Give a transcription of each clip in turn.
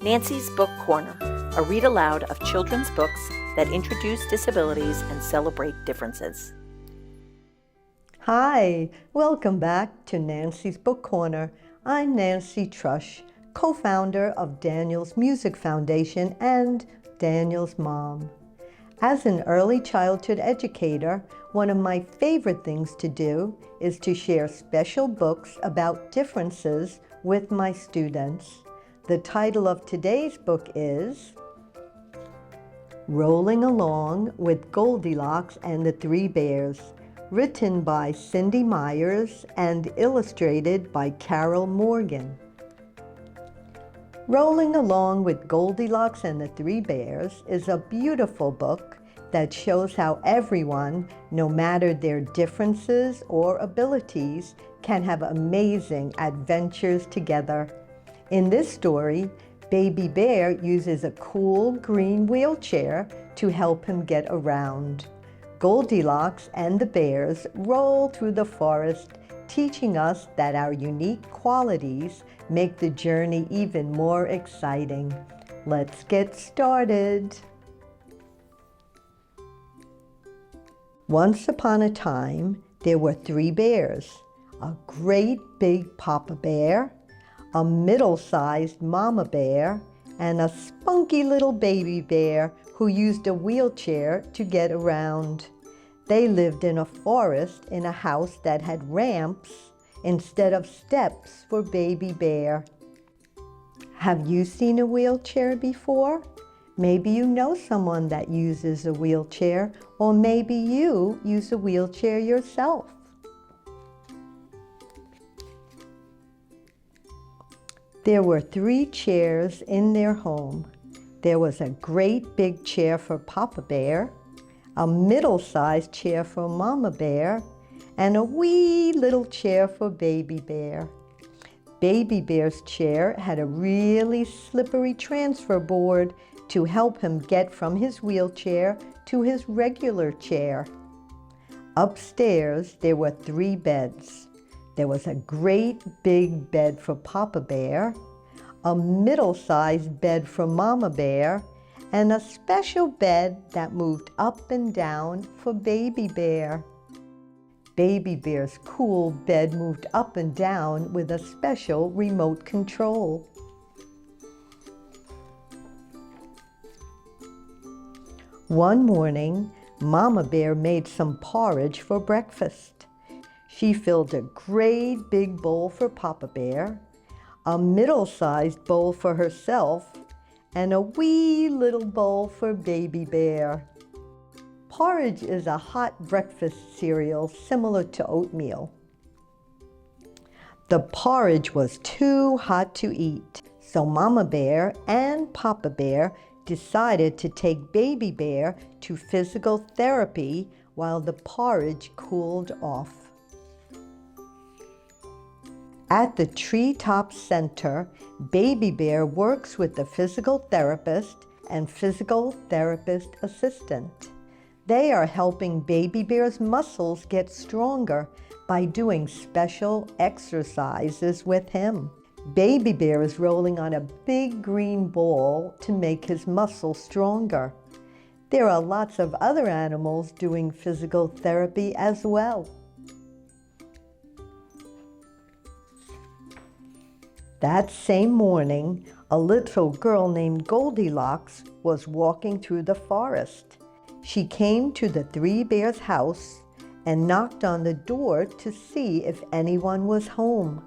Nancy's Book Corner, a read-aloud of children's books that introduce disabilities and celebrate differences. Hi, welcome back to Nancy's Book Corner. I'm Nancy Trush, co-founder of Daniel's Music Foundation and Daniel's mom. As an early childhood educator, one of my favorite things to do is to share special books about differences with my students. The title of today's book is Rolling Along with Goldilocks and the Three Bears, written by Cindy Meyers and illustrated by Carol Morgan. Rolling Along with Goldilocks and the Three Bears is a beautiful book that shows how everyone, no matter their differences or abilities, can have amazing adventures together. In this story, Baby Bear uses a cool green wheelchair to help him get around. Goldilocks and the bears roll through the forest, teaching us that our unique qualities make the journey even more exciting. Let's get started. Once upon a time, there were three bears: a great big Papa Bear, a middle-sized Mama Bear, and a spunky little baby bear who used a wheelchair to get around. They lived in a forest in a house that had ramps instead of steps for Baby Bear. Have you seen a wheelchair before? Maybe you know someone that uses a wheelchair, or maybe you use a wheelchair yourself. There were three chairs in their home. There was a great big chair for Papa Bear, a middle-sized chair for Mama Bear, and a wee little chair for Baby Bear. Baby Bear's chair had a really slippery transfer board to help him get from his wheelchair to his regular chair. Upstairs, there were three beds. There was a great big bed for Papa Bear, a middle-sized bed for Mama Bear, and a special bed that moved up and down for Baby Bear. Baby Bear's cool bed moved up and down with a special remote control. One morning, Mama Bear made some porridge for breakfast. She filled a great big bowl for Papa Bear, a middle-sized bowl for herself, and a wee little bowl for Baby Bear. Porridge is a hot breakfast cereal similar to oatmeal. The porridge was too hot to eat, so Mama Bear and Papa Bear decided to take Baby Bear to physical therapy while the porridge cooled off. At the Treetop Center, Baby Bear works with the physical therapist and physical therapist assistant. They are helping Baby Bear's muscles get stronger by doing special exercises with him. Baby Bear is rolling on a big green ball to make his muscles stronger. There are lots of other animals doing physical therapy as well. That same morning, a little girl named Goldilocks was walking through the forest. She came to the Three Bears' house and knocked on the door to see if anyone was home.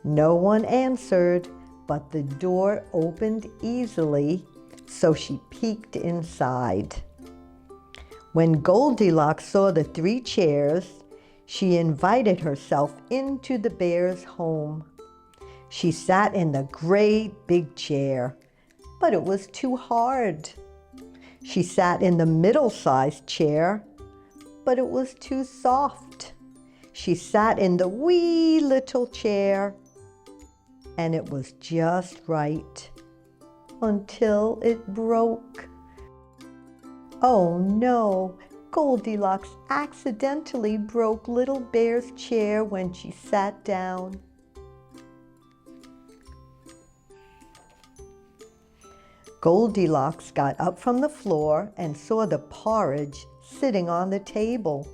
No one answered, but the door opened easily, so she peeked inside. When Goldilocks saw the three chairs, she invited herself into the bear's home. She sat in the great big chair, but it was too hard. She sat in the middle-sized chair, but it was too soft. She sat in the wee little chair, and it was just right, until it broke. Oh no, Goldilocks accidentally broke Little Bear's chair when she sat down. Goldilocks got up from the floor and saw the porridge sitting on the table.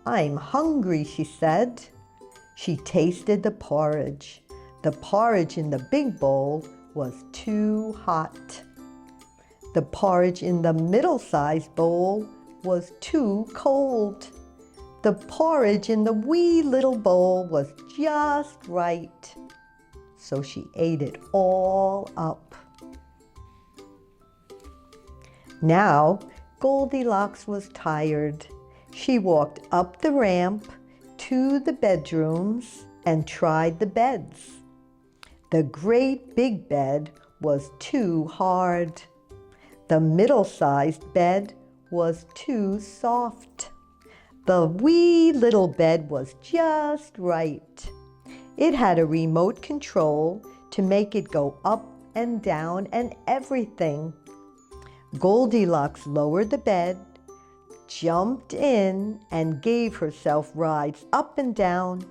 "I'm hungry," she said. She tasted the porridge. The porridge in the big bowl was too hot. The porridge in the middle-sized bowl was too cold. The porridge in the wee little bowl was just right. So she ate it all up. Now, Goldilocks was tired. She walked up the ramp to the bedrooms and tried the beds. The great big bed was too hard. The middle-sized bed was too soft. The wee little bed was just right. It had a remote control to make it go up and down and everything. Goldilocks lowered the bed, jumped in, and gave herself rides up and down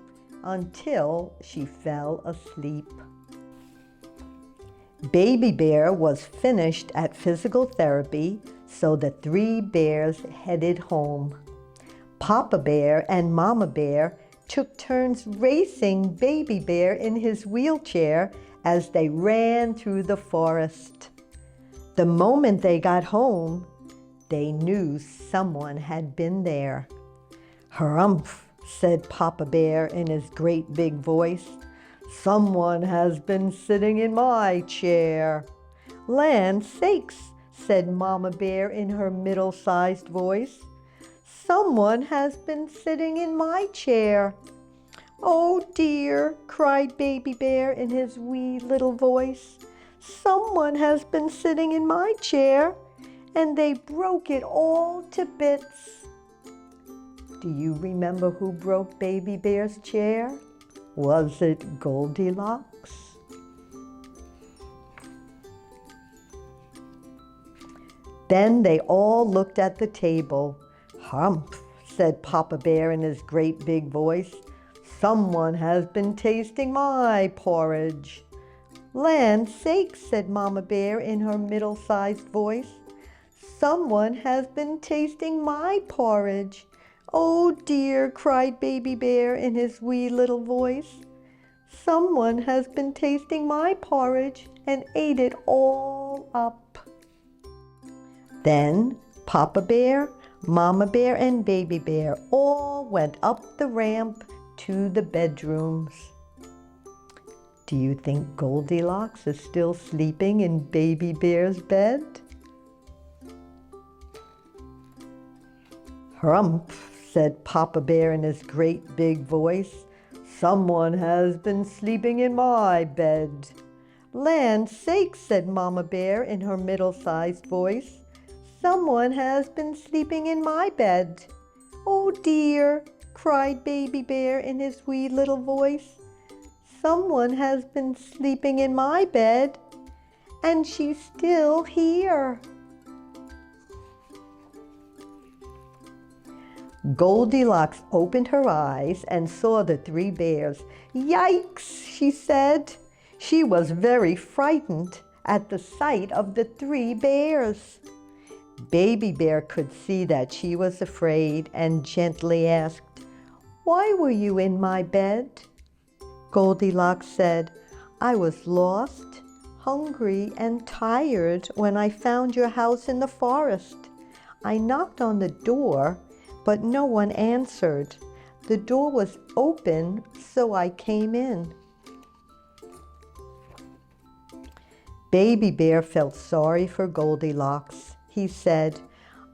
until she fell asleep. Baby Bear was finished at physical therapy, so the three bears headed home. Papa Bear and Mama Bear took turns racing Baby Bear in his wheelchair as they ran through the forest. The moment they got home, they knew someone had been there. "Harumph," said Papa Bear in his great big voice. "Someone has been sitting in my chair." "Land sakes," said Mama Bear in her middle-sized voice. "Someone has been sitting in my chair." "Oh dear," cried Baby Bear in his wee little voice. "Someone has been sitting in my chair, and they broke it all to bits." Do you remember who broke Baby Bear's chair? Was it Goldilocks? Then they all looked at the table. "Humph," said Papa Bear in his great big voice. "Someone has been tasting my porridge." "Land sakes," said Mama Bear in her middle-sized voice. "Someone has been tasting my porridge." "Oh dear," cried Baby Bear in his wee little voice. "Someone has been tasting my porridge and ate it all up." Then Papa Bear, Mama Bear, and Baby Bear all went up the ramp to the bedrooms. Do you think Goldilocks is still sleeping in Baby Bear's bed? "Harumph," said Papa Bear in his great big voice. "Someone has been sleeping in my bed." "Land sakes," said Mama Bear in her middle-sized voice. "Someone has been sleeping in my bed." "Oh dear," cried Baby Bear in his wee little voice. "Someone has been sleeping in my bed, and she's still here." Goldilocks opened her eyes and saw the three bears. "Yikes," she said. She was very frightened at the sight of the three bears. Baby Bear could see that she was afraid and gently asked, "Why were you in my bed?" Goldilocks said, "I was lost, hungry, and tired when I found your house in the forest. I knocked on the door, but no one answered. The door was open, so I came in." Baby Bear felt sorry for Goldilocks. He said,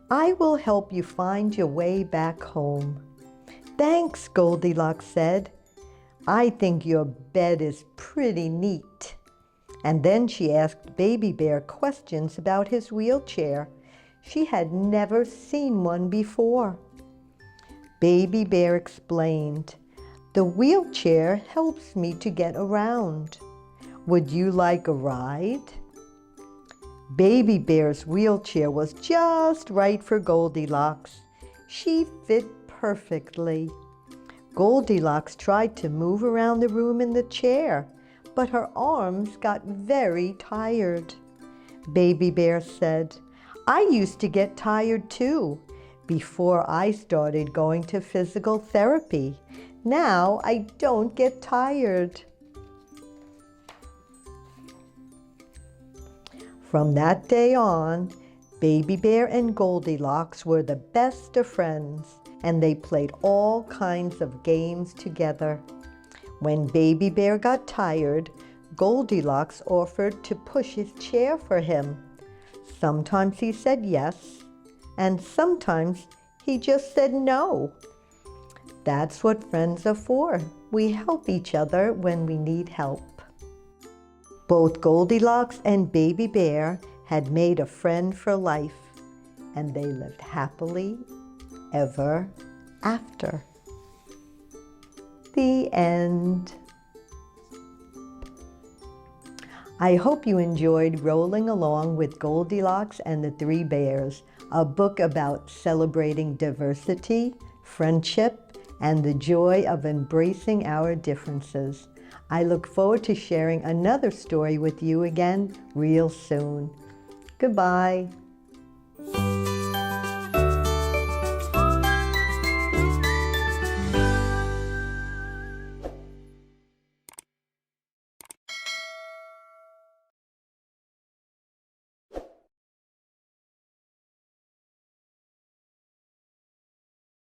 "I will help you find your way back home." "Thanks," Goldilocks said. "I think your bed is pretty neat." And then she asked Baby Bear questions about his wheelchair. She had never seen one before. Baby Bear explained, "The wheelchair helps me to get around. Would you like a ride?" Baby Bear's wheelchair was just right for Goldilocks. She fit perfectly. Goldilocks tried to move around the room in the chair, but her arms got very tired. Baby Bear said, "I used to get tired too before I started going to physical therapy. Now I don't get tired." From that day on, Baby Bear and Goldilocks were the best of friends, and they played all kinds of games together. When Baby Bear got tired, Goldilocks offered to push his chair for him. Sometimes he said yes, and sometimes he just said no. That's what friends are for. We help each other when we need help. Both Goldilocks and Baby Bear had made a friend for life, and they lived happily ever after. The end. I hope you enjoyed Rolling Along with Goldilocks and the Three Bears, a book about celebrating diversity, friendship, and the joy of embracing our differences. I look forward to sharing another story with you again real soon. Goodbye.